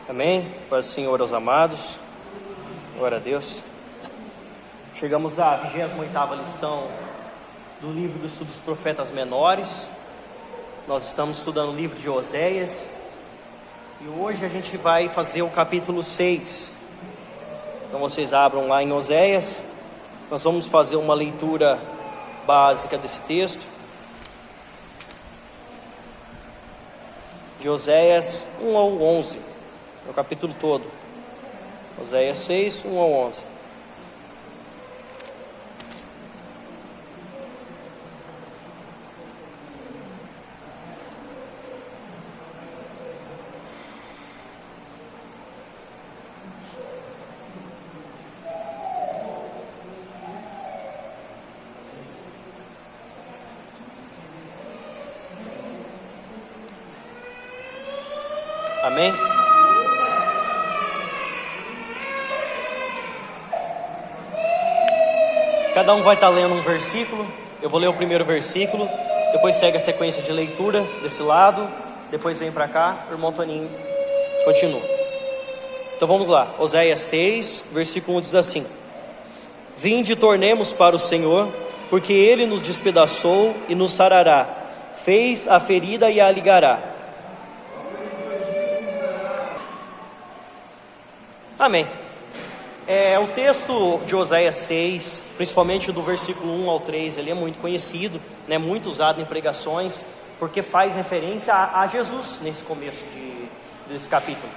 Amém? Paz do Senhor aos amados. Glória a Deus. Chegamos à 28ª lição do livro do estudo dos profetas menores. Nós estamos estudando o livro de Oséias. E hoje a gente vai fazer o capítulo 6. Então vocês abram lá em Oséias. Nós vamos fazer uma leitura básica desse texto. De Oséias 1 ao 11. É o capítulo todo. Oséias 6, 1 ao 11. Amém? Cada um vai estar lendo um versículo. Eu vou ler o primeiro versículo, depois segue a sequência de leitura desse lado, depois vem para cá, o irmão Toninho continua. Então vamos lá, Oséias 6, versículo 1 diz assim: Vinde, tornemos para o Senhor, porque Ele nos despedaçou e nos sarará, fez a ferida e a ligará. Amém. O texto de Oséias 6, principalmente do versículo 1 ao 3, ele é muito conhecido, né, muito usado em pregações, porque faz referência a Jesus nesse começo desse capítulo.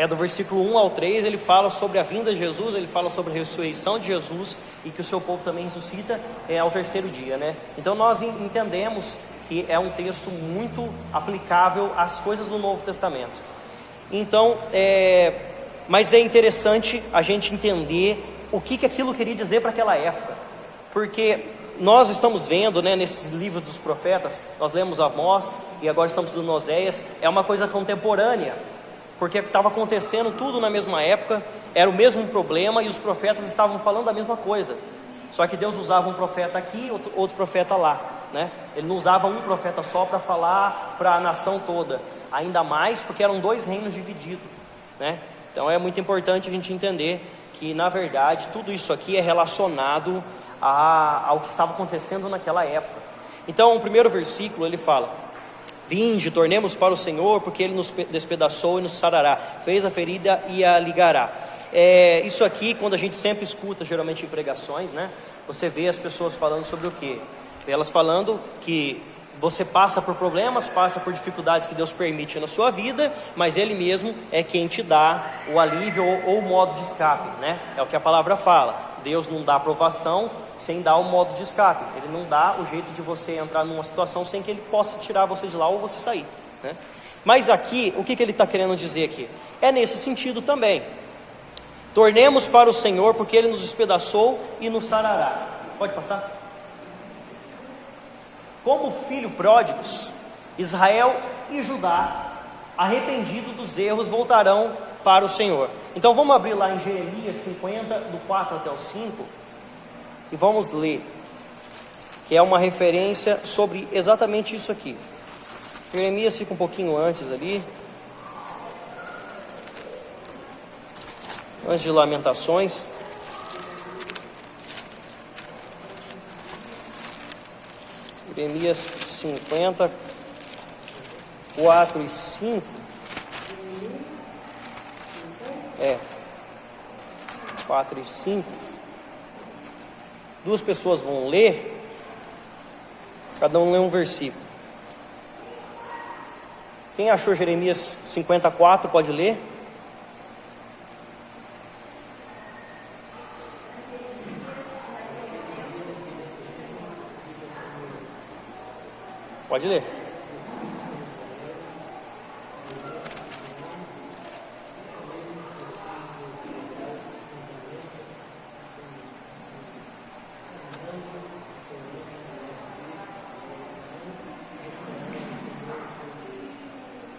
Do versículo 1 ao 3, ele fala sobre a vinda de Jesus, ele fala sobre a ressurreição de Jesus e que o seu povo também ressuscita ao terceiro dia, né? Então nós entendemos que é um texto muito aplicável às coisas do Novo Testamento. Então, mas é interessante a gente entender o que aquilo queria dizer para aquela época, porque nós estamos vendo, né, nesses livros dos profetas, nós lemos Amós e agora estamos lendo Oséias, é uma coisa contemporânea, porque estava acontecendo tudo na mesma época, era o mesmo problema e os profetas estavam falando da mesma coisa, só que Deus usava um profeta aqui, outro profeta lá, né? Ele não usava um profeta só para falar para a nação toda, ainda mais porque eram dois reinos divididos, né? Então é muito importante a gente entender que, na verdade, tudo isso aqui é relacionado ao que estava acontecendo naquela época. Então, o primeiro versículo, ele fala: Vinde, tornemos para o Senhor, porque Ele nos despedaçou e nos sarará, fez a ferida e a ligará. Isso aqui, quando a gente sempre escuta, geralmente em pregações, né? Você vê as pessoas falando sobre o quê? Elas falando que você passa por problemas, passa por dificuldades que Deus permite na sua vida, mas Ele mesmo é quem te dá o alívio ou o modo de escape, né? É o que a palavra fala. Deus não dá aprovação sem dar o modo de escape. Ele não dá o jeito de você entrar numa situação sem que Ele possa tirar você de lá ou você sair, né? Mas aqui, o que Ele está querendo dizer aqui? É nesse sentido também. Tornemos para o Senhor, porque Ele nos despedaçou e nos sarará. Pode passar? Como filho pródigos, Israel e Judá, arrependidos dos erros, voltarão para o Senhor. Então vamos abrir lá em Jeremias 50, do 4 até o 5, e vamos ler, que é uma referência sobre exatamente isso aqui. Jeremias fica um pouquinho antes ali, antes de Lamentações. Jeremias 50, 4 e 5. 4 e 5. Duas pessoas vão ler, cada um lê um versículo. Quem achou Jeremias 54 pode ler? Pode ler.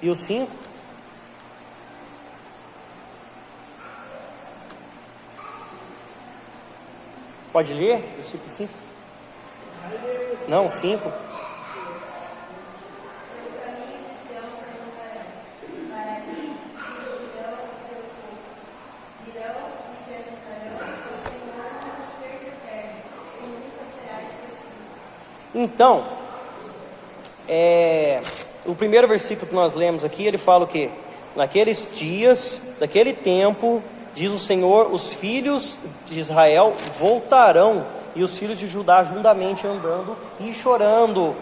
E o 5? Pode ler? Versículo 5? Não, 5. Então, o primeiro versículo que nós lemos aqui, ele fala o quê? Naqueles dias, daquele tempo, diz o Senhor, os filhos de Israel voltarão, e os filhos de Judá juntamente andando e chorando.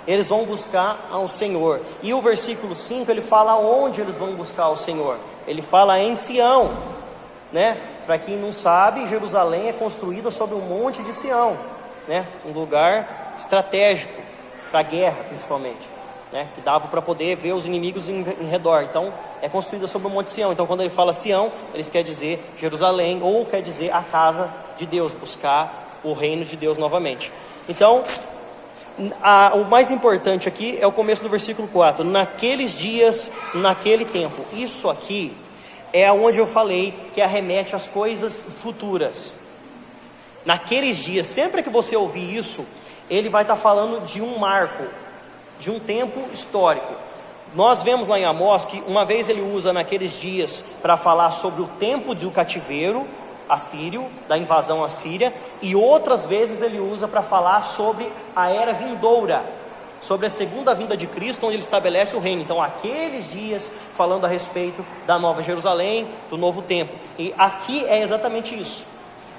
Eles vão buscar ao Senhor. E o versículo 5, ele fala onde eles vão buscar ao Senhor. Ele fala em Sião, né? Para quem não sabe, Jerusalém é construída sobre um monte de Sião, né? Um lugar estratégico para a guerra, principalmente, né? Que dava para poder ver os inimigos em redor. Então, é construída sobre o monte Sião. Então, quando ele fala Sião, eles quer dizer Jerusalém, ou quer dizer a casa de Deus, buscar o reino de Deus novamente. Então, o mais importante aqui é o começo do versículo 4. Naqueles dias, naquele tempo. Isso aqui é onde eu falei que arremete às coisas futuras. Naqueles dias, sempre que você ouvir isso, ele vai estar falando de um marco, de um tempo histórico. Nós vemos lá em Amós que uma vez ele usa naqueles dias para falar sobre o tempo do cativeiro assírio, da invasão assíria, e outras vezes ele usa para falar sobre a era vindoura, sobre a segunda vinda de Cristo, onde ele estabelece o reino. Então, aqueles dias falando a respeito da Nova Jerusalém, do novo templo. E aqui é exatamente isso.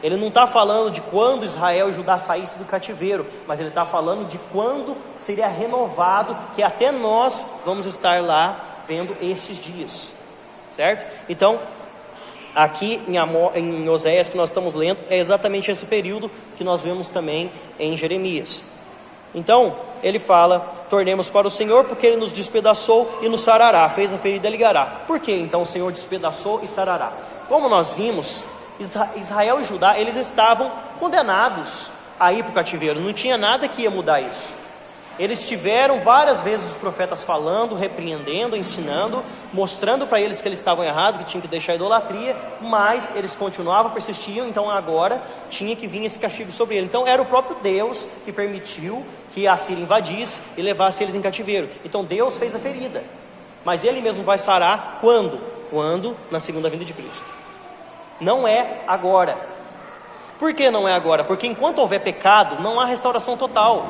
Ele não está falando de quando Israel e Judá saíssem do cativeiro, mas ele está falando de quando seria renovado, que até nós vamos estar lá vendo estes dias, certo? Então, aqui em Oséias que nós estamos lendo, é exatamente esse período que nós vemos também em Jeremias. Então, ele fala, tornemos para o Senhor, porque Ele nos despedaçou e nos sarará, fez a ferida e ligará. Por que então o Senhor despedaçou e sarará? Como nós vimos, Israel e Judá, eles estavam condenados a ir para o cativeiro, não tinha nada que ia mudar isso. Eles tiveram várias vezes os profetas falando, repreendendo, ensinando, mostrando para eles que eles estavam errados, que tinham que deixar a idolatria, mas eles continuavam, persistiam, então agora tinha que vir esse castigo sobre eles. Então era o próprio Deus que permitiu que a Síria invadisse e levasse eles em cativeiro. Então Deus fez a ferida, mas Ele mesmo vai sarar quando? Quando? Na segunda vinda de Cristo. Não é agora. Por que não é agora? Porque enquanto houver pecado, não há restauração total.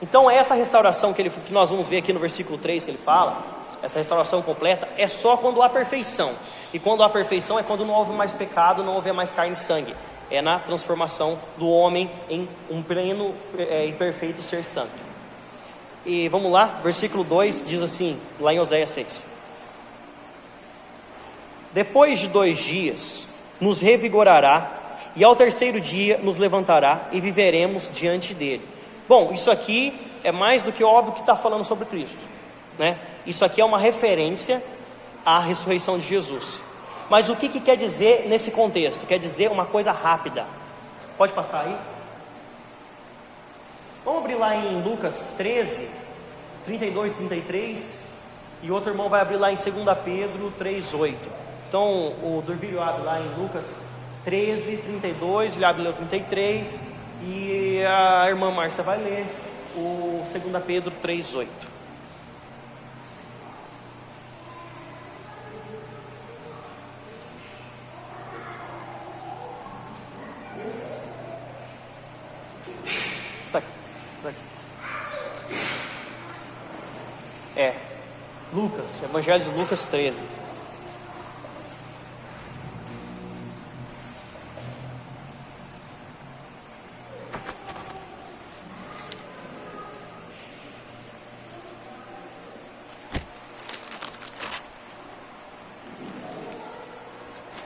Então essa restauração que nós vamos ver aqui no versículo 3 que ele fala, essa restauração completa, é só quando há perfeição. E quando há perfeição é quando não houve mais pecado, não houve mais carne e sangue. É na transformação do homem em um pleno e perfeito ser santo. E vamos lá, versículo 2 diz assim, lá em Oséias 6. Depois de 2 dias nos revigorará, e ao terceiro dia nos levantará e viveremos diante dele. Bom, isso aqui é mais do que óbvio que está falando sobre Cristo, né? Isso aqui é uma referência à ressurreição de Jesus. Mas o que quer dizer nesse contexto? Quer dizer uma coisa rápida. Pode passar aí? Vamos abrir lá em Lucas 13, 32, 33. E outro irmão vai abrir lá em 2 Pedro 3, 8. Então o Durvírio abre lá em Lucas 13, 32, ele abre lá o 33. E a irmã Márcia vai ler o 2 Pedro 3, 8. Tá aqui. Lucas, Evangelho de Lucas 13.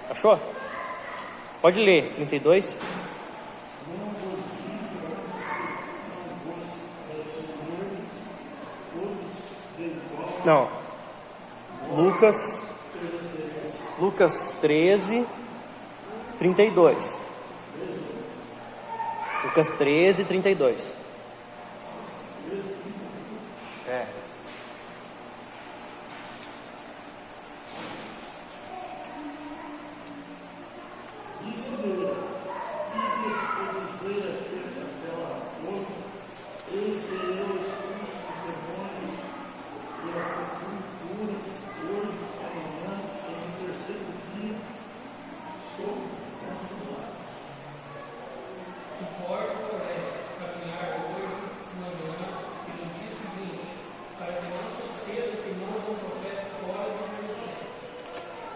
Achou? Pode ler, 32. Não. Lucas 13, 32. Lucas 13, 32.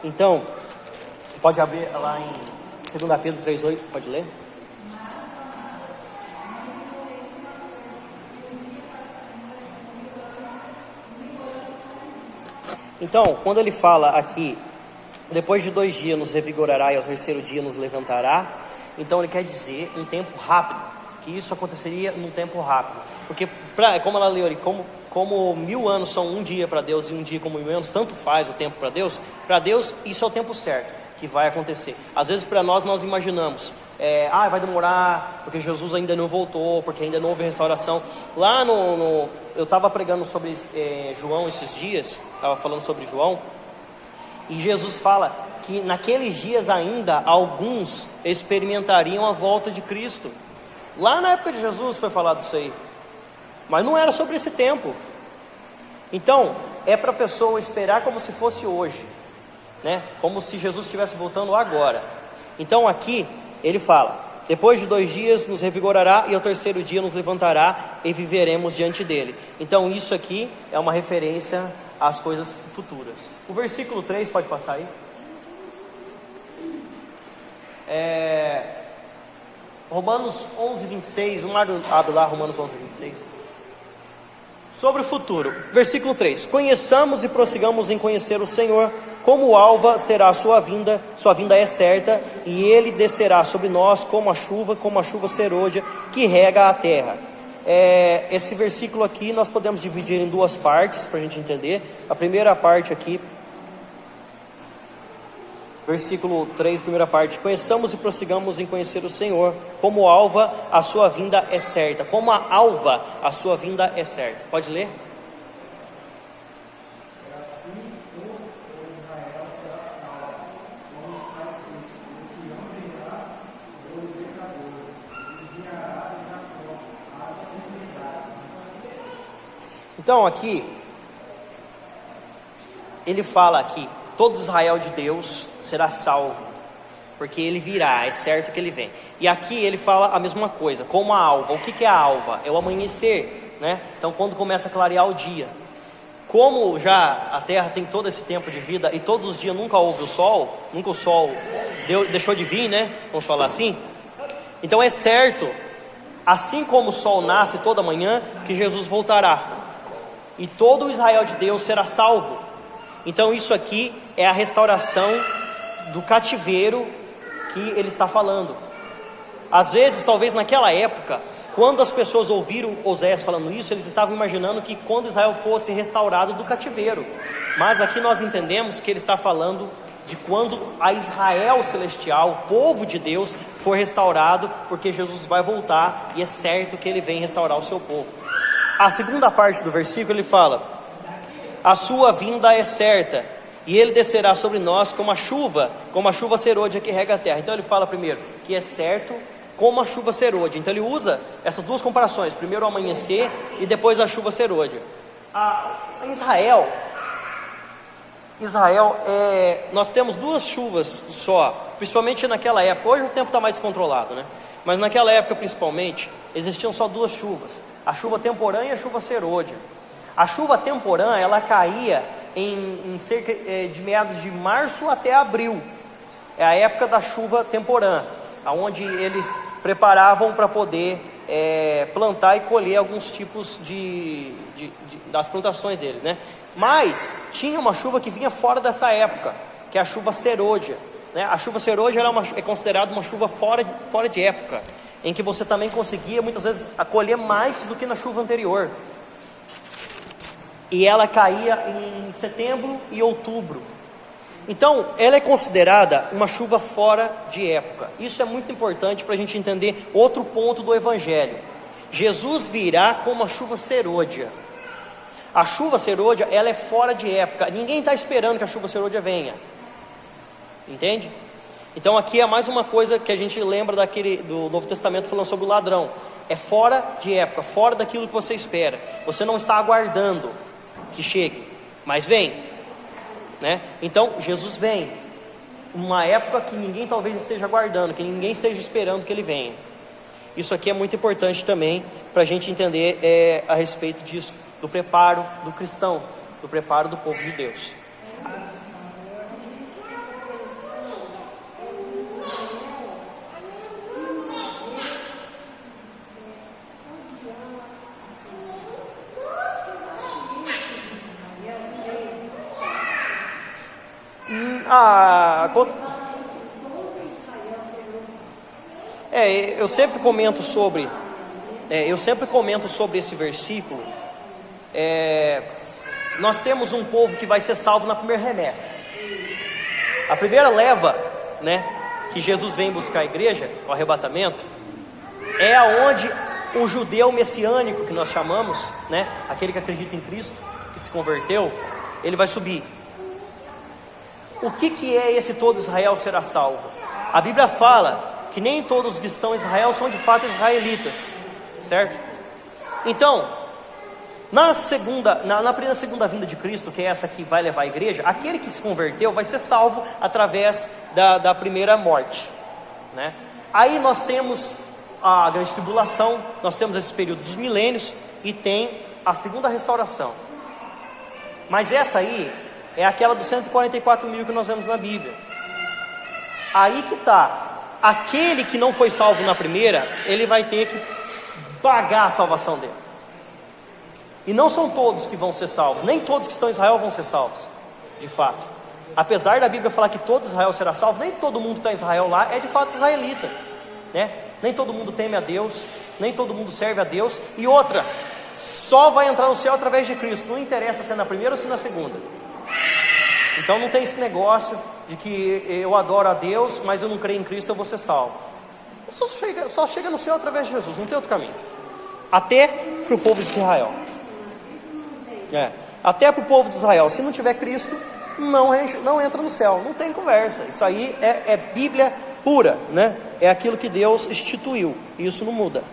Então, pode abrir lá em 2 Pedro 3,8, pode ler? Então, quando ele fala aqui, depois de 2 dias nos revigorará e ao 3º dia nos levantará, então ele quer dizer um tempo rápido, que isso aconteceria num tempo rápido. Porque, como ela leu ali, como 1000 anos são um dia para Deus e um dia como 1000 anos, tanto faz o tempo para Deus isso é o tempo certo que vai acontecer. Às vezes para nós imaginamos, vai demorar, porque Jesus ainda não voltou, porque ainda não houve restauração. Lá eu estava pregando sobre João esses dias, estava falando sobre João, e Jesus fala que naqueles dias ainda alguns experimentariam a volta de Cristo. Lá na época de Jesus foi falado isso aí, mas não era sobre esse tempo. Então é para a pessoa esperar como se fosse hoje, né? Como se Jesus estivesse voltando agora. Então aqui ele fala: depois de 2 dias nos revigorará e ao 3º dia nos levantará e viveremos diante dele. Então isso aqui é uma referência às coisas futuras. O versículo 3 pode passar aí. Romanos 11:26, um abre lá Romanos 11:26. Sobre o futuro, versículo 3: conheçamos e prossigamos em conhecer o Senhor, como alva será a sua vinda é certa, e ele descerá sobre nós como a chuva serôdia que rega a terra. Esse versículo aqui nós podemos dividir em 2 partes para a gente entender. A primeira parte aqui, versículo 3, primeira parte: conheçamos e prossigamos em conhecer o Senhor, como alva a sua vinda é certa. Como a alva a sua vinda é certa. Pode ler? Então aqui ele fala que todo Israel de Deus será salvo, porque ele virá, é certo que ele vem. E aqui ele fala a mesma coisa, como a alva. O que é a alva? É o amanhecer, né? Então quando começa a clarear o dia. Como já a terra tem todo esse tempo de vida e todos os dias nunca houve o sol, nunca o sol deixou de vir, né? Vamos falar assim. Então é certo, assim como o sol nasce toda manhã, que Jesus voltará. E todo o Israel de Deus será salvo. Então isso aqui é a restauração do cativeiro que ele está falando. Às vezes, talvez naquela época, quando as pessoas ouviram Oséias falando isso, eles estavam imaginando que quando Israel fosse restaurado do cativeiro. Mas aqui nós entendemos que ele está falando de quando a Israel celestial, o povo de Deus, for restaurado, porque Jesus vai voltar e é certo que ele vem restaurar o seu povo. A segunda parte do versículo ele fala: a sua vinda é certa, e ele descerá sobre nós como a chuva serôdia que rega a terra. Então ele fala primeiro que é certo, como a chuva serôdia. Então ele usa essas 2 comparações, primeiro o amanhecer e depois a chuva serôdia. Israel, nós temos 2 chuvas só, principalmente naquela época. Hoje o tempo está mais descontrolado, né? Mas naquela época principalmente, existiam só 2 chuvas: a chuva temporã e a chuva serôdia. A chuva temporã, ela caía em cerca de meados de março até abril. É a época da chuva temporã, onde eles preparavam para poder plantar e colher alguns tipos das plantações deles, né? Mas tinha uma chuva que vinha fora dessa época, que é a chuva serôdia, né? A chuva serôdia é considerada uma chuva fora de época, em que você também conseguia muitas vezes colher mais do que na chuva anterior. E ela caía em setembro e outubro. Então ela é considerada uma chuva fora de época. Isso é muito importante para a gente entender outro ponto do Evangelho. Jesus virá como a chuva serôdia. A chuva serôdia, ela é fora de época. Ninguém está esperando que a chuva serôdia venha. Entende? Então aqui é mais uma coisa que a gente lembra do Novo Testamento falando sobre o ladrão. É fora de época, fora daquilo que você espera. Você não está aguardando que chegue, mas vem, né? Então Jesus vem, uma época que ninguém talvez esteja aguardando, que ninguém esteja esperando que ele venha. Isso aqui é muito importante também para a gente entender a respeito disso, do preparo do cristão, do preparo do povo de Deus. Eu sempre comento sobre esse versículo. Nós temos um povo que vai ser salvo na primeira remessa. A primeira leva, né, que Jesus vem buscar a igreja, o arrebatamento, é aonde o judeu messiânico, que nós chamamos, né, aquele que acredita em Cristo, que se converteu, ele vai subir. O que é esse todo Israel será salvo? A Bíblia fala que nem todos os que estão em Israel são de fato israelitas, certo? Então, na primeira segunda vinda de Cristo, que é essa que vai levar a igreja, aquele que se converteu vai ser salvo através da primeira morte, né? Aí nós temos a grande tribulação, nós temos esse período dos milênios e tem a segunda restauração. Mas essa aí é aquela dos 144 mil que nós vemos na Bíblia. Aí que está. Aquele que não foi salvo na primeira, ele vai ter que pagar a salvação dele. E não são todos que vão ser salvos, nem todos que estão em Israel vão ser salvos, de fato. Apesar da Bíblia falar que todo Israel será salvo, nem todo mundo que está em Israel lá é de fato israelita, né? Nem todo mundo teme a Deus, nem todo mundo serve a Deus. E outra, só vai entrar no céu através de Cristo, não interessa se é na primeira ou se é na segunda. Então não tem esse negócio de que eu adoro a Deus, mas eu não creio em Cristo, eu vou ser salvo. Só chega no céu através de Jesus, não tem outro caminho. Até para o povo de Israel. Até para o povo de Israel, se não tiver Cristo, não entra no céu, não tem conversa. Isso aí é Bíblia pura, né? É aquilo que Deus instituiu, e isso não muda.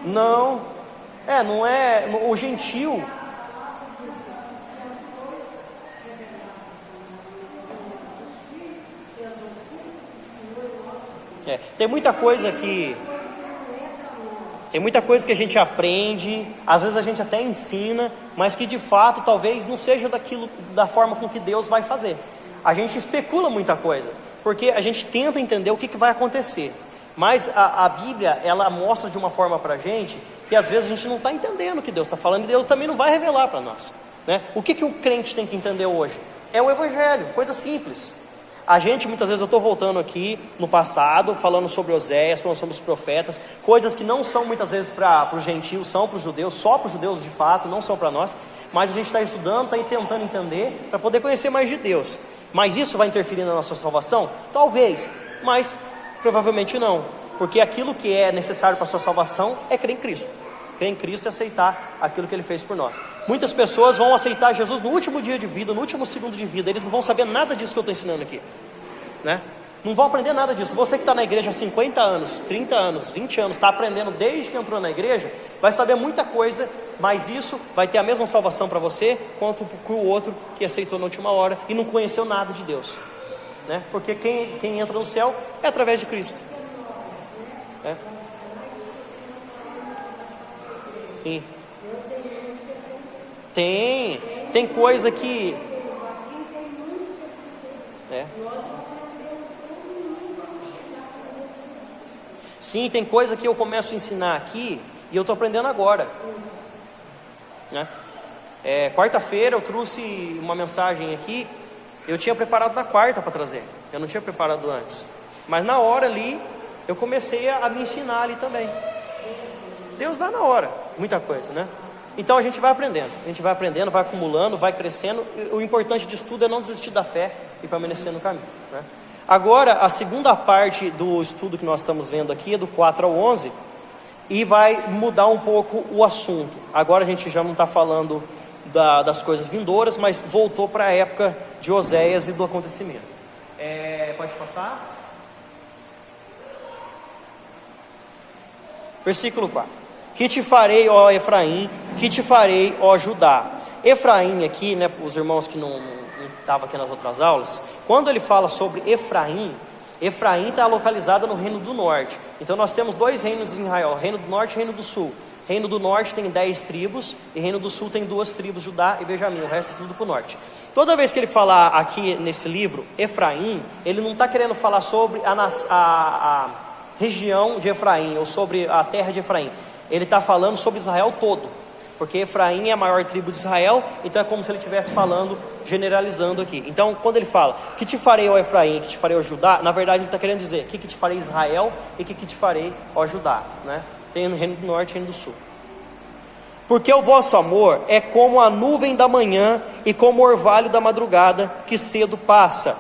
Não é o gentil. Tem muita coisa que a gente aprende, às vezes a gente até ensina, mas que de fato talvez não seja da forma com que Deus vai fazer. A gente especula muita coisa, porque a gente tenta entender o que vai acontecer. Mas a Bíblia, ela mostra de uma forma para a gente que às vezes a gente não está entendendo o que Deus está falando, e Deus também não vai revelar para nós, né? O que o crente tem que entender hoje? É o Evangelho, coisa simples. A gente, muitas vezes, eu estou voltando aqui no passado, falando sobre Oséias, falando sobre os profetas, coisas que não são muitas vezes para os gentios, são para os judeus, só para os judeus de fato, não são para nós, mas a gente está estudando, está tentando entender, para poder conhecer mais de Deus. Mas isso vai interferir na nossa salvação? Talvez, mas provavelmente não, porque aquilo que é necessário para a sua salvação é crer em Cristo. Crer em Cristo e aceitar aquilo que Ele fez por nós. Muitas pessoas vão aceitar Jesus no último dia de vida, no último segundo de vida. Eles não vão saber nada disso que eu estou ensinando aqui, né? Não vão aprender nada disso. Você que está na igreja há 50 anos, 30 anos, 20 anos, está aprendendo desde que entrou na igreja, vai saber muita coisa, mas isso vai ter a mesma salvação para você quanto para o outro que aceitou na última hora e não conheceu nada de Deus, né? Porque quem entra no céu é através de Cristo, né? Sim. Tem coisa que sim, tem coisa que eu começo a ensinar aqui e eu estou aprendendo agora, né? Quarta-feira eu trouxe uma mensagem aqui. Eu tinha preparado na quarta para trazer, eu não tinha preparado antes, mas na hora ali eu comecei a me ensinar ali também. Deus dá na hora muita coisa, né? Então a gente vai aprendendo, vai acumulando, vai crescendo. O importante disso tudo é não desistir da fé e permanecer no caminho, né? Agora, a segunda parte do estudo que nós estamos vendo aqui é do 4 ao 11, e vai mudar um pouco o assunto. Agora a gente já não está falando das coisas vindouras, mas voltou para a época de Oséias e do acontecimento. Pode passar? Versículo 4. Que te farei, ó Efraim, que te farei, ó Judá. Efraim aqui, né, os irmãos que não estavam aqui nas outras aulas, quando ele fala sobre Efraim está localizado no Reino do Norte. Então nós temos dois reinos em Israel, Reino do Norte e Reino do Sul. Reino do Norte tem 10 tribos, e Reino do Sul tem 2 tribos, Judá e Benjamim, o resto é tudo para o norte. Toda vez que ele falar aqui nesse livro, Efraim, ele não está querendo falar sobre a região de Efraim, ou sobre a terra de Efraim. Ele está falando sobre Israel todo, porque Efraim é a maior tribo de Israel, então é como se ele estivesse falando, generalizando aqui. Então, quando ele fala, que te farei, ó Efraim, que te farei, ó Judá, na verdade ele está querendo dizer, que te farei, Israel, e que te farei, ó Judá, né? Tem no reino do norte e reino do sul. Porque o vosso amor é como a nuvem da manhã e como o orvalho da madrugada que cedo passa.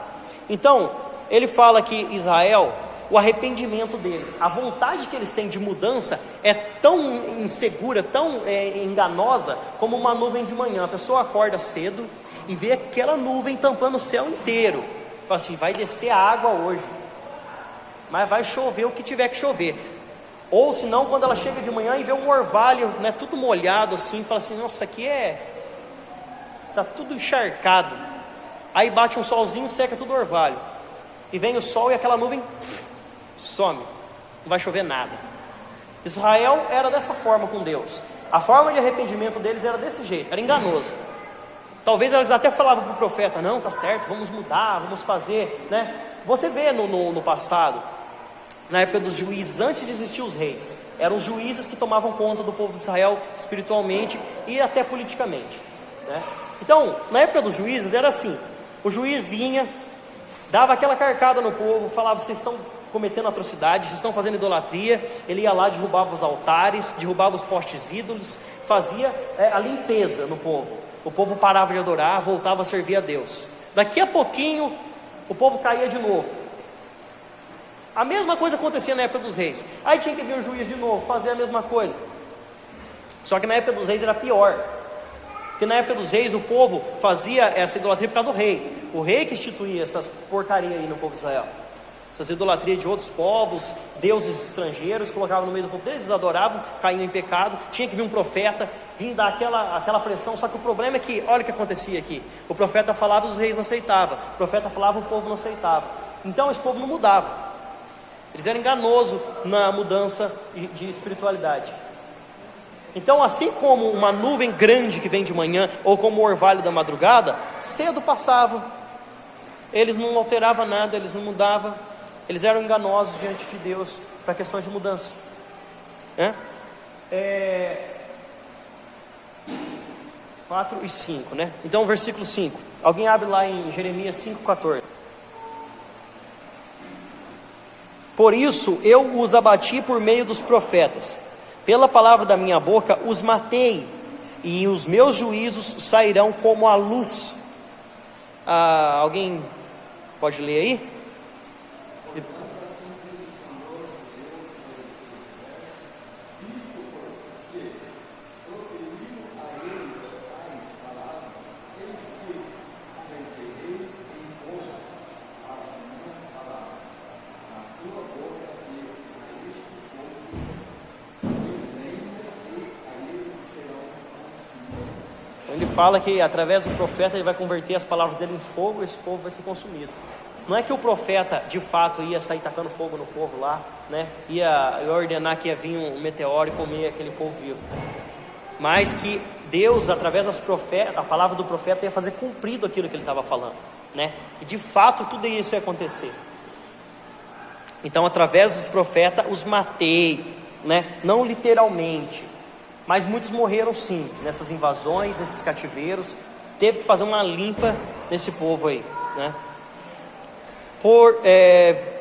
Então, ele fala que Israel, o arrependimento deles, a vontade que eles têm de mudança é tão insegura, tão enganosa, como uma nuvem de manhã. A pessoa acorda cedo e vê aquela nuvem tampando o céu inteiro. Fala assim, vai descer a água hoje, mas vai chover o que tiver que chover. Ou se não, quando ela chega de manhã e vê um orvalho, né, tudo molhado assim, fala assim, nossa, aqui tá tudo encharcado. Aí bate um solzinho, seca tudo orvalho. E vem o sol e aquela nuvem some, não vai chover nada. Israel era dessa forma com Deus. A forma de arrependimento deles era desse jeito, era enganoso. Talvez eles até falavam para o profeta, não, tá certo, vamos mudar, vamos fazer, né? Você vê no passado, na época dos juízes, antes de existir os reis, eram os juízes que tomavam conta do povo de Israel espiritualmente e até politicamente, né? Então, na época dos juízes era assim, o juiz vinha, dava aquela carcada no povo, falava, vocês estão cometendo atrocidades, vocês estão fazendo idolatria. Ele ia lá, derrubava os altares, derrubava os postes ídolos, fazia a limpeza no povo. O povo parava de adorar, voltava a servir a Deus. Daqui a pouquinho, o povo caía de novo. A mesma coisa acontecia na época dos reis. Aí tinha que vir um juiz de novo, fazer a mesma coisa. Só que na época dos reis era pior, porque na época dos reis o povo fazia essa idolatria por causa do rei. O rei que instituía essas porcarias aí no povo de Israel, essas idolatrias de outros povos, deuses estrangeiros, colocavam no meio do povo deles, eles adoravam, caíam em pecado. Tinha que vir um profeta, vir dar aquela pressão. Só que o problema é que, olha o que acontecia aqui, o profeta falava, os reis não aceitavam, o profeta falava, o povo não aceitava. Então esse povo não mudava. Eles eram enganosos na mudança de espiritualidade. Então, assim como uma nuvem grande que vem de manhã, ou como o orvalho da madrugada, cedo passavam. Eles não alteravam nada, eles não mudavam. Eles eram enganosos diante de Deus para a questão de mudança. 4 e 5, né? Então, versículo 5. Alguém abre lá em Jeremias 5,14. Por isso eu os abati por meio dos profetas, pela palavra da minha boca os matei, e os meus juízos sairão como a luz. Alguém pode ler aí? Ele fala que através do profeta ele vai converter as palavras dele em fogo, e esse povo vai ser consumido. Não é que o profeta de fato ia sair tacando fogo no povo lá, né? Ia ordenar que ia vir um meteoro e comer aquele povo vivo, mas que Deus, através das profetas, a palavra do profeta ia fazer cumprido aquilo que ele estava falando, né? E de fato tudo isso ia acontecer. Então, através dos profetas os matei, né? Não literalmente, mas muitos morreram sim, nessas invasões, nesses cativeiros. Teve que fazer uma limpa nesse povo aí, né?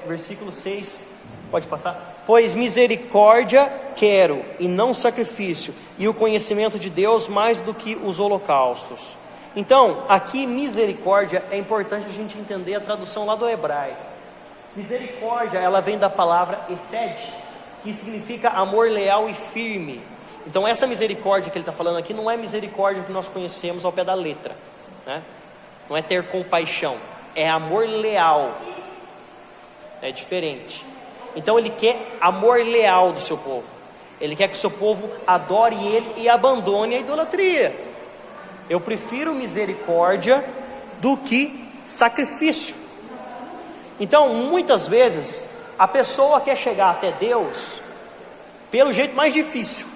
Versículo 6, pode passar? Pois misericórdia quero, e não sacrifício, e o conhecimento de Deus mais do que os holocaustos. Então, aqui misericórdia, é importante a gente entender a tradução lá do hebraico. Misericórdia, ela vem da palavra hesed, que significa amor leal e firme. Então essa misericórdia que ele está falando aqui não é misericórdia que nós conhecemos ao pé da letra, né? Não é ter compaixão, é amor leal, é diferente. Então ele quer amor leal do seu povo, ele quer que o seu povo adore ele e abandone a idolatria. Eu prefiro misericórdia do que sacrifício. Então muitas vezes a pessoa quer chegar até Deus pelo jeito mais difícil,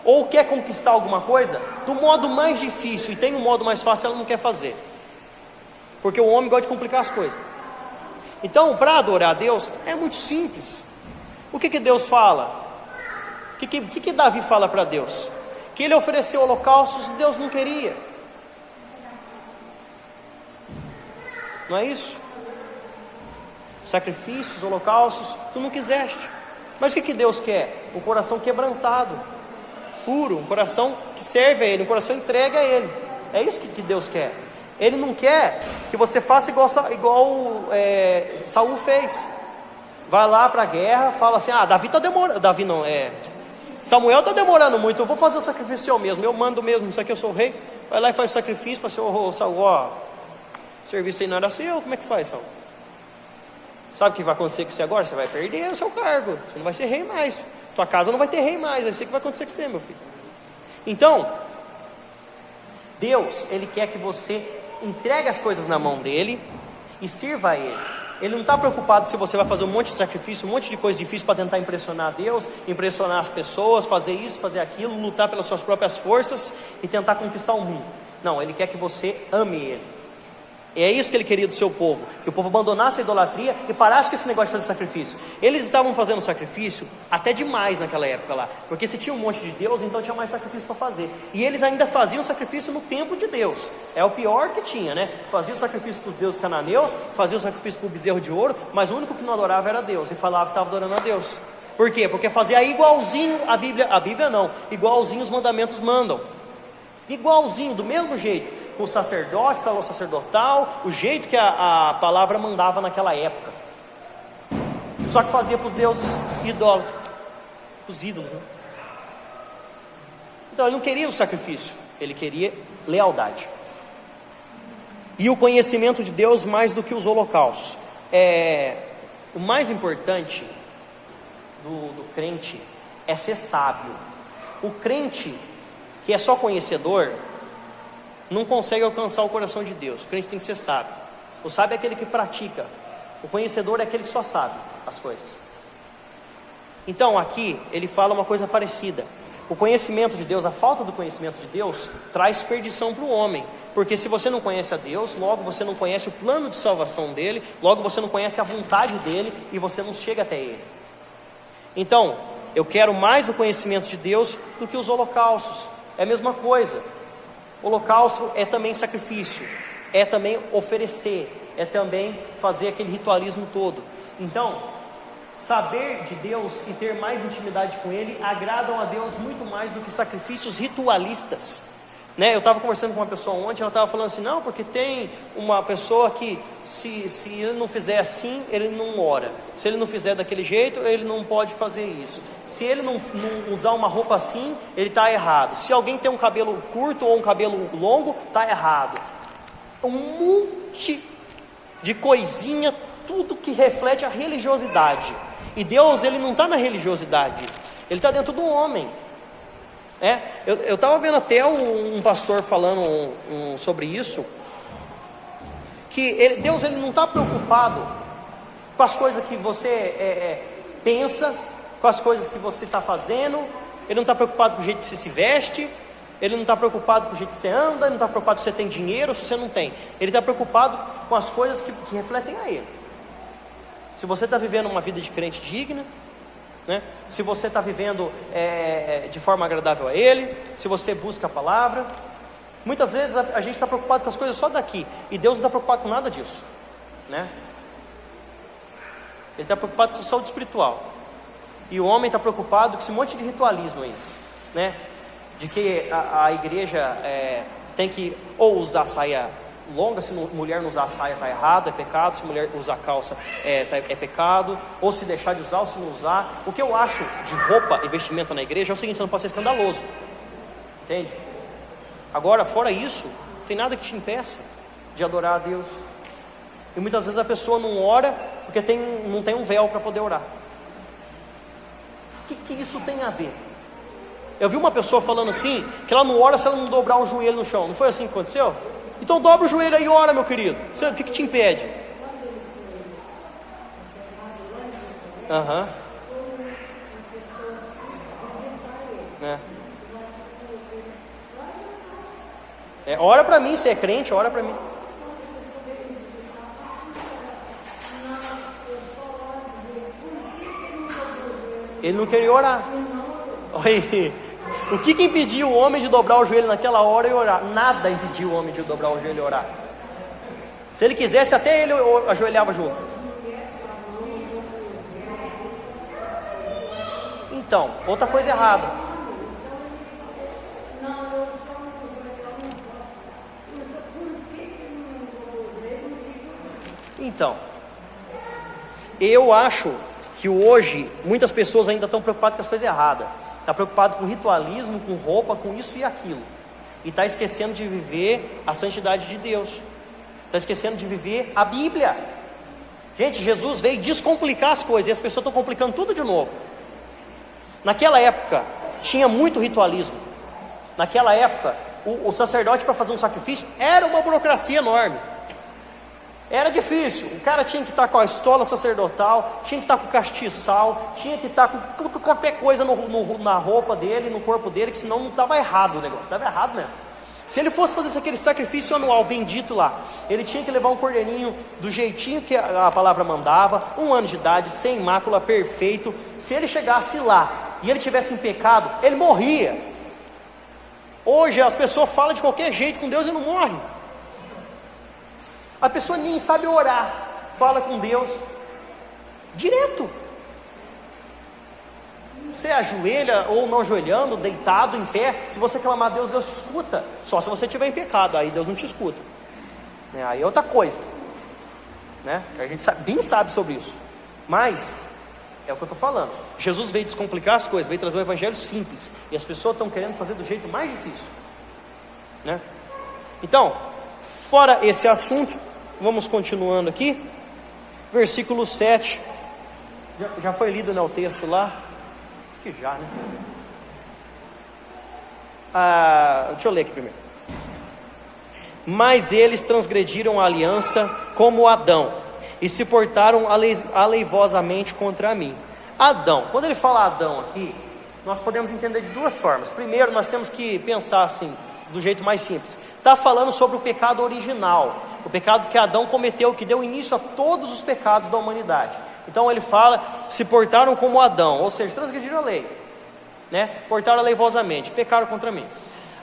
ou quer conquistar alguma coisa do modo mais difícil, e tem um modo mais fácil, ela não quer fazer, porque o homem gosta de complicar as coisas. Então, para adorar a Deus, é muito simples. O que Deus fala? O que Davi fala para Deus? Que ele ofereceu holocaustos e Deus não queria. Não é isso? Sacrifícios, holocaustos, tu não quiseste. Mas o que Deus quer? Um coração quebrantado, puro, um coração que serve a Ele, um coração entregue a Ele. É isso que Deus quer. Ele não quer que você faça igual Saul fez. Vai lá para a guerra, fala assim: Davi está demorando. Davi não, Samuel está demorando muito, eu vou fazer o sacrifício eu mesmo, eu mando mesmo, isso aqui eu sou o rei. Vai lá e faz o sacrifício, fala assim: Saul, o serviço aí não era seu, como é que faz, Saul? Sabe o que vai acontecer com você agora? Você vai perder o seu cargo, você não vai ser rei mais, tua casa não vai ter rei mais, é isso que vai acontecer com você, meu filho. Então, Deus, Ele quer que você entregue as coisas na mão dEle e sirva a Ele. Ele não está preocupado se você vai fazer um monte de sacrifício, um monte de coisa difícil para tentar impressionar Deus, impressionar as pessoas, fazer isso, fazer aquilo, lutar pelas suas próprias forças e tentar conquistar o mundo. Não, Ele quer que você ame Ele. E é isso que Ele queria do seu povo, que o povo abandonasse a idolatria e parasse com esse negócio de fazer sacrifício. Eles estavam fazendo sacrifício até demais naquela época lá, porque se tinha um monte de Deus, então tinha mais sacrifício para fazer. E eles ainda faziam sacrifício no templo de Deus. É o pior que tinha, né? Faziam sacrifício para os deuses cananeus, faziam sacrifício para o bezerro de ouro, mas o único que não adorava era Deus, e falava que estava adorando a Deus. Por quê? Porque fazia igualzinho a Bíblia não, igualzinho os mandamentos mandam. Igualzinho, do mesmo jeito. Com o sacerdote, salão sacerdotal, o jeito que a palavra mandava naquela época. Só que fazia para os deuses idólatras, os ídolos, né? Então ele não queria o sacrifício, ele queria lealdade. E o conhecimento de Deus mais do que os holocaustos. O mais importante do crente é ser sábio. O crente que é só conhecedor não consegue alcançar o coração de Deus. O crente tem que ser sábio. O sábio é aquele que pratica. O conhecedor é aquele que só sabe as coisas. Então aqui ele fala uma coisa parecida. O conhecimento de Deus, a falta do conhecimento de Deus, traz perdição para o homem. Porque se você não conhece a Deus, logo você não conhece o plano de salvação dele, logo você não conhece a vontade dele e você não chega até ele. Então, eu quero mais o conhecimento de Deus do que os holocaustos. É a mesma coisa. Holocausto é também sacrifício, é também oferecer, é também fazer aquele ritualismo todo. Então, saber de Deus e ter mais intimidade com Ele agradam a Deus muito mais do que sacrifícios ritualistas, né? Eu estava conversando com uma pessoa ontem, ela estava falando assim: não, porque tem uma pessoa que se ele não fizer assim, ele não ora. Se ele não fizer daquele jeito, ele não pode fazer isso. Se ele não usar uma roupa assim, ele está errado. Se alguém tem um cabelo curto ou um cabelo longo, está errado. Um monte de coisinha, tudo que reflete a religiosidade. E Deus, Ele não está na religiosidade, Ele está dentro do homem. Eu estava vendo até um pastor falando sobre isso, que Deus ele não está preocupado com as coisas que você pensa, com as coisas que você está fazendo. Ele não está preocupado com o jeito que você se veste, Ele não está preocupado com o jeito que você anda, Ele não está preocupado se você tem dinheiro ou se você não tem. Ele está preocupado com as coisas que refletem a Ele. Se você está vivendo uma vida de crente digna, né? Se você está vivendo de forma agradável a Ele, se você busca a palavra. Muitas vezes a gente está preocupado com as coisas só daqui, e Deus não está preocupado com nada disso, né? Ele está preocupado com a saúde espiritual, e o homem está preocupado com esse monte de ritualismo aí, né? De que a igreja tem que ou usar saia longa, se mulher não usar saia está errado, é pecado. Se mulher usar calça é pecado, ou se deixar de usar ou se não usar. O que eu acho de roupa e vestimenta na igreja é o seguinte: você não pode ser escandaloso, entende? Agora, fora isso, não tem nada que te impeça de adorar a Deus. E muitas vezes a pessoa não ora porque não tem um véu para poder orar. O que isso tem a ver? Eu vi uma pessoa falando assim, que ela não ora se ela não dobrar o joelho no chão. Não foi assim que aconteceu? Então dobra o joelho aí e ora, meu querido. O que te impede? Aham. Ora para mim, se é crente, ora para mim. Ele não queria orar. Oi. O que impediu o homem de dobrar o joelho naquela hora e orar? Nada impediu o homem de dobrar o joelho e orar. Se ele quisesse, até ele ajoelhava junto. Então, outra coisa errada. Então, eu acho que hoje muitas pessoas ainda estão preocupadas com as coisas erradas. Está preocupado com ritualismo, com roupa, com isso e aquilo. E está esquecendo de viver a santidade de Deus. Está esquecendo de viver a Bíblia. Gente, Jesus veio descomplicar as coisas e as pessoas estão complicando tudo de novo. Naquela época, tinha muito ritualismo. Naquela época, o sacerdote para fazer um sacrifício era uma burocracia enorme. Era difícil, o cara tinha que estar com a estola sacerdotal, tinha que estar com o castiçal, tinha que estar com tudo, qualquer coisa na roupa dele, no corpo dele, que senão não estava errado o negócio, estava errado mesmo. Se ele fosse fazer aquele sacrifício anual bendito lá, ele tinha que levar um cordeirinho do jeitinho que a palavra mandava, 1 ano de idade, sem mácula, perfeito. Se ele chegasse lá e ele tivesse em pecado, ele morria. Hoje as pessoas falam de qualquer jeito com Deus e não morrem. A pessoa nem sabe orar, fala com Deus direto. Você ajoelha ou não ajoelhando, deitado, em pé, se você clamar a Deus, Deus te escuta. Só se você estiver em pecado, aí Deus não te escuta. Aí é outra coisa, né? A gente bem sabe sobre isso. Mas é o que eu estou falando. Jesus veio descomplicar as coisas, veio trazer um evangelho simples, e as pessoas estão querendo fazer do jeito mais difícil, né? Então, fora esse assunto, vamos continuando aqui. Versículo 7. Já foi lido, né, o texto lá? Acho que já, né? Deixa eu ler aqui primeiro. Mas eles transgrediram a aliança como Adão, e se portaram aleivosamente contra mim. Adão, quando ele fala Adão aqui, nós podemos entender de duas formas. Primeiro, nós temos que pensar assim, do jeito mais simples. Está falando sobre o pecado original, o pecado que Adão cometeu, que deu início a todos os pecados da humanidade. Então ele fala, se portaram como Adão, ou seja, transgrediram a lei, né? Portaram aleivosamente, pecaram contra mim.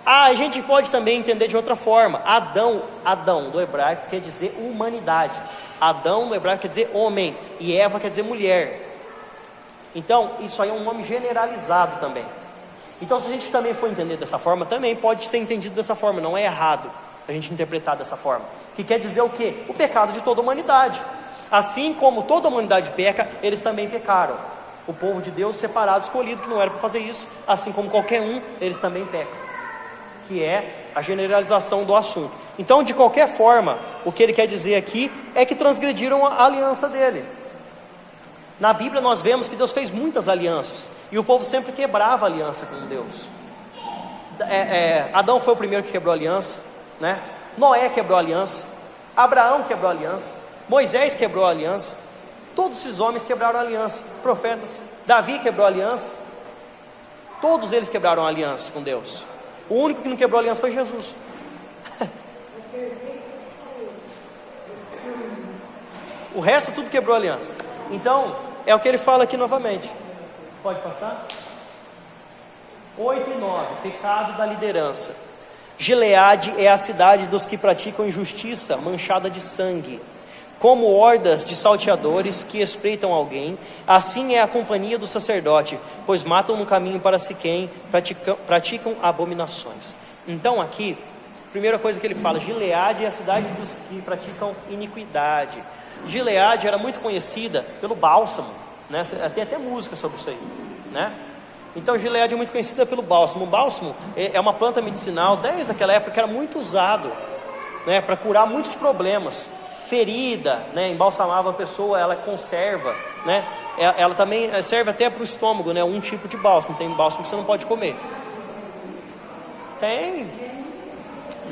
A gente pode também entender de outra forma. Adão do hebraico quer dizer humanidade. Adão no hebraico quer dizer homem, e Eva quer dizer mulher. Então isso aí é um nome generalizado também. Então se a gente também for entender dessa forma, também pode ser entendido dessa forma, não é errado a gente interpretar dessa forma. Que quer dizer o quê? O pecado de toda a humanidade. Assim como toda a humanidade peca, eles também pecaram. O povo de Deus separado, escolhido, que não era para fazer isso, assim como qualquer um, eles também pecam. Que é a generalização do assunto. Então, de qualquer forma, o que ele quer dizer aqui é que transgrediram a aliança dele. Na Bíblia nós vemos que Deus fez muitas alianças, e o povo sempre quebrava a aliança com Deus. Adão foi o primeiro que quebrou a aliança, né? Noé quebrou a aliança, Abraão quebrou a aliança, Moisés quebrou a aliança, todos esses homens quebraram a aliança, profetas. Davi quebrou a aliança, todos eles quebraram a aliança com Deus. O único que não quebrou a aliança foi Jesus. O resto tudo quebrou a aliança. Então, é o que ele fala aqui novamente. Pode passar? 8 e 9, pecado da liderança. Gileade é a cidade dos que praticam injustiça, manchada de sangue. Como hordas de salteadores que espreitam alguém, assim é a companhia do sacerdote, pois matam no caminho para Siquém, praticam abominações. Então aqui, primeira coisa que ele fala, Gileade é a cidade dos que praticam iniquidade. Gileade era muito conhecida pelo bálsamo, né? Tem até música sobre isso aí, né? Então Gileade é muito conhecida pelo bálsamo. O bálsamo é uma planta medicinal, desde aquela época, que era muito usado, né, para curar muitos problemas. Ferida, né, embalsamava a pessoa, ela conserva, né? Ela também serve até para o estômago, né? Um tipo de bálsamo. Tem bálsamo que você não pode comer. Tem.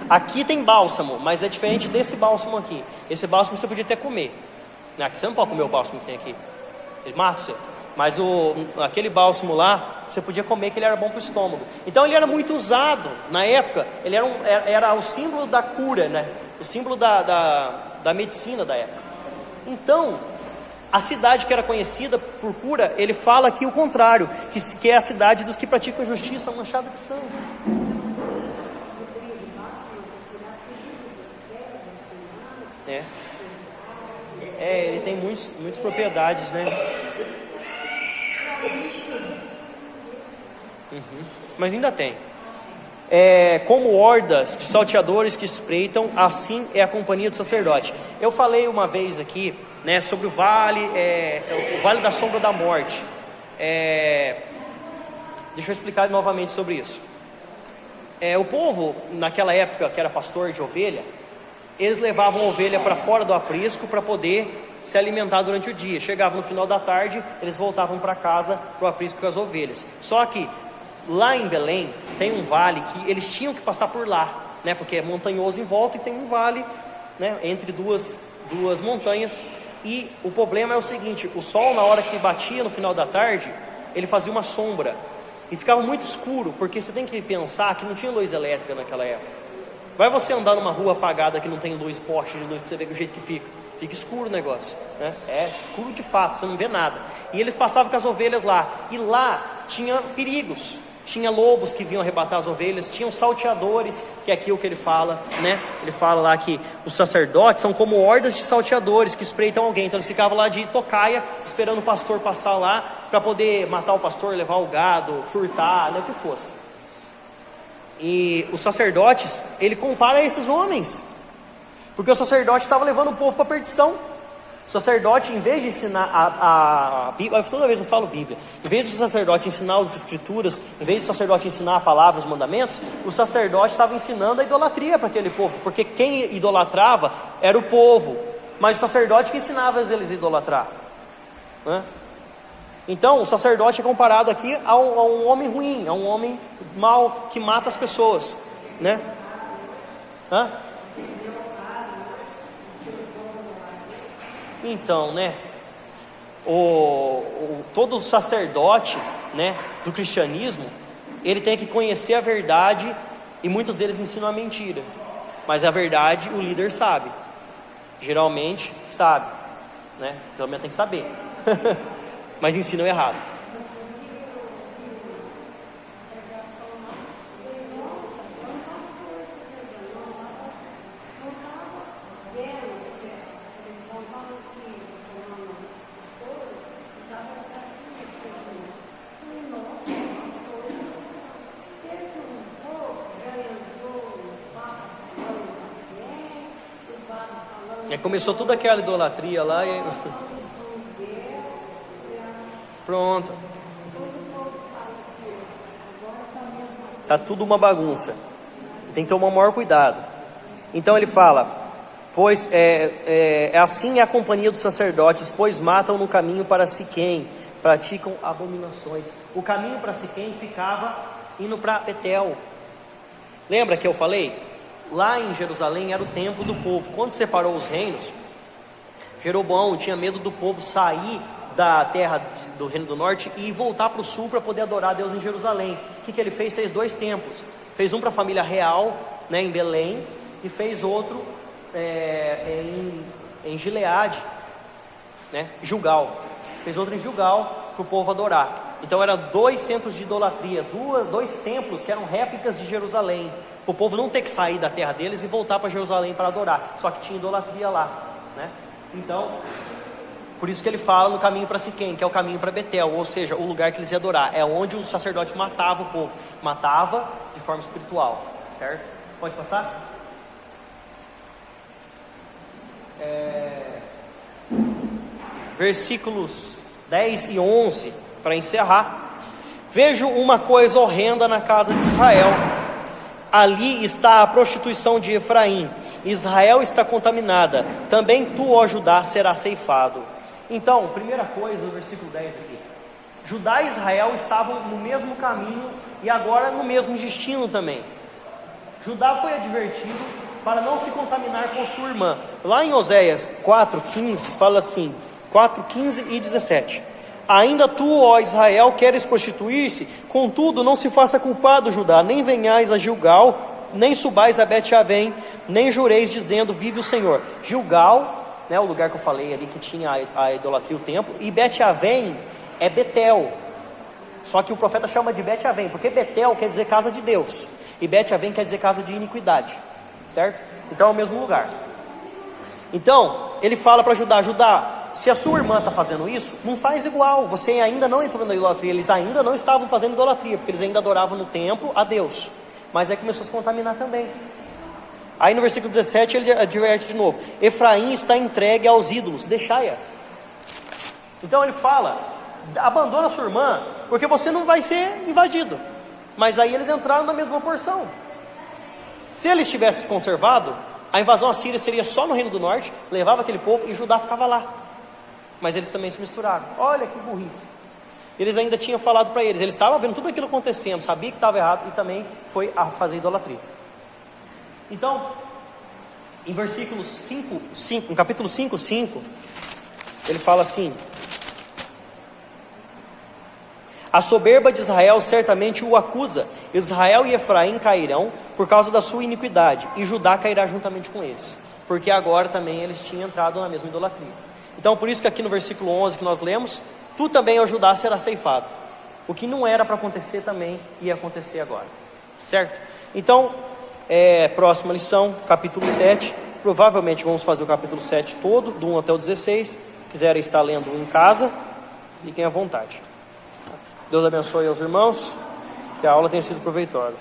Aqui tem bálsamo, mas é diferente desse bálsamo aqui. Esse bálsamo você podia até comer. Aqui você não pode comer o bálsamo que tem aqui. Ele mata você. Mas aquele bálsamo lá, você podia comer, que ele era bom para o estômago. Então ele era muito usado na época. Ele era o símbolo da cura, né? O símbolo da medicina da época. Então, A cidade que era conhecida por cura, ele fala aqui o contrário, que é a cidade dos que praticam justiça, manchada de sangue. Ele tem muitas propriedades, né? Mas ainda tem. Como hordas de salteadores que espreitam, assim é a companhia do sacerdote. Eu falei uma vez aqui, né, sobre o vale da sombra da morte. Deixa eu explicar novamente sobre isso. O povo, naquela época que era pastor de ovelha, eles levavam a ovelha para fora do aprisco para poder se alimentar durante o dia. Chegava no final da tarde, eles voltavam para casa, para o aprisco com as ovelhas. Só que lá em Belém tem um vale que eles tinham que passar por lá, né? Porque é montanhoso em volta e tem um vale, né, entre duas montanhas. E o problema é o seguinte: o sol, na hora que batia no final da tarde, ele fazia uma sombra e ficava muito escuro, porque você tem que pensar que não tinha luz elétrica naquela época. Vai você andar numa rua apagada que não tem luz, poste de luz, pra você ver o jeito que fica escuro o negócio, né? É escuro de fato, você não vê nada. E eles passavam com as ovelhas lá, e lá tinha perigos. Tinha lobos que vinham arrebatar as ovelhas, tinham salteadores, que é aqui o que ele fala, né? Ele fala lá que os sacerdotes são como hordas de salteadores que espreitam alguém. Então eles ficavam lá de tocaia, esperando o pastor passar lá, para poder matar o pastor, levar o gado, furtar, né, o que fosse. E os sacerdotes, ele compara esses homens, porque o sacerdote estava levando o povo para a perdição. O sacerdote, em vez de ensinar a Bíblia, toda vez eu falo Bíblia, em vez do sacerdote ensinar as escrituras, em vez do sacerdote ensinar a palavra, os mandamentos, o sacerdote estava ensinando a idolatria para aquele povo, porque quem idolatrava era o povo, mas o sacerdote que ensinava eles a idolatrar, né? Então o sacerdote é comparado aqui a um homem ruim, a um homem mau que mata as pessoas, né? Então, né, todo sacerdote, né, do cristianismo, ele tem que conhecer a verdade, e muitos deles ensinam a mentira, mas a verdade o líder sabe, geralmente sabe, né, também tem que saber, mas ensinam errado. Começou toda aquela idolatria lá e... Pronto. Tá tudo uma bagunça. Tem que tomar o maior cuidado. Então ele fala: pois assim é a companhia dos sacerdotes, pois matam no caminho para Siquém, praticam abominações. O caminho para Siquém ficava indo para Betel. Lembra que eu falei? Lá em Jerusalém era o templo do povo. Quando separou os reinos, Jeroboão tinha medo do povo sair da terra do reino do norte e voltar para o sul para poder adorar a Deus em Jerusalém. O que ele fez? Fez 2 templos. Fez um para a família real, né, em Belém, e fez outro em Gileade, né, Gilgal. Fez outro em Gilgal para o povo adorar. Então eram 2 centros de idolatria, 2 templos que eram réplicas de Jerusalém, para o povo não ter que sair da terra deles e voltar para Jerusalém para adorar. Só que tinha idolatria lá, né? Então, por isso que ele fala no caminho para Siquém, que é o caminho para Betel, ou seja, o lugar que eles iam adorar. É onde o sacerdote matava o povo, matava de forma espiritual, certo? Pode passar? Versículos 10 e 11, para encerrar. Vejo uma coisa horrenda na casa de Israel. Ali está a prostituição de Efraim. Israel está contaminada. Também tu, ó Judá, serás ceifado. Então, primeira coisa, no versículo 10 aqui: Judá e Israel estavam no mesmo caminho e agora no mesmo destino também. Judá foi advertido para não se contaminar com sua irmã. Lá em Oséias 4:15 fala assim, 4:15 e 17: Ainda tu, ó Israel, queres prostituir-se? Contudo, não se faça culpado, Judá, nem venhais a Gilgal, nem subais a Bet-Avém, nem jureis dizendo, vive o Senhor. Gilgal, né, o lugar que eu falei ali que tinha a idolatria, o templo, e Bet-Avém é Betel. Só que o profeta chama de Bet-Avém, porque Betel quer dizer casa de Deus, e Bet-Avém quer dizer casa de iniquidade, certo? Então é o mesmo lugar. Então, ele fala para Judá: Judá, se a sua irmã está fazendo isso, não faz igual, você ainda não entrou na idolatria. Eles ainda não estavam fazendo idolatria, porque eles ainda adoravam no templo a Deus, mas aí começou a se contaminar também. Aí no versículo 17 ele adverte de novo: Efraim está entregue aos ídolos, deixai-a. Então ele fala: abandona a sua irmã, porque você não vai ser invadido. Mas aí eles entraram na mesma porção. Se eles tivessem conservado, a invasão assíria seria só no Reino do Norte, levava aquele povo e Judá ficava lá. Mas eles também se misturaram. Olha que burrice. Eles ainda tinham falado para eles estavam vendo tudo aquilo acontecendo, sabia que estava errado, e também foi a fazer idolatria. Então, em versículo 5, no capítulo 5:5, ele fala assim: a soberba de Israel certamente o acusa. Israel e Efraim cairão por causa da sua iniquidade, e Judá cairá juntamente com eles, porque agora também eles tinham entrado na mesma idolatria. Então por isso que aqui no versículo 11 que nós lemos: tu também, ó Judá, será ceifado. O que não era para acontecer também ia acontecer agora, certo? Então, próxima lição, capítulo 7. Provavelmente vamos fazer o capítulo 7 todo, do 1 até o 16. Se quiserem estar lendo em casa, fiquem à vontade. Deus abençoe aos irmãos, que a aula tenha sido proveitosa.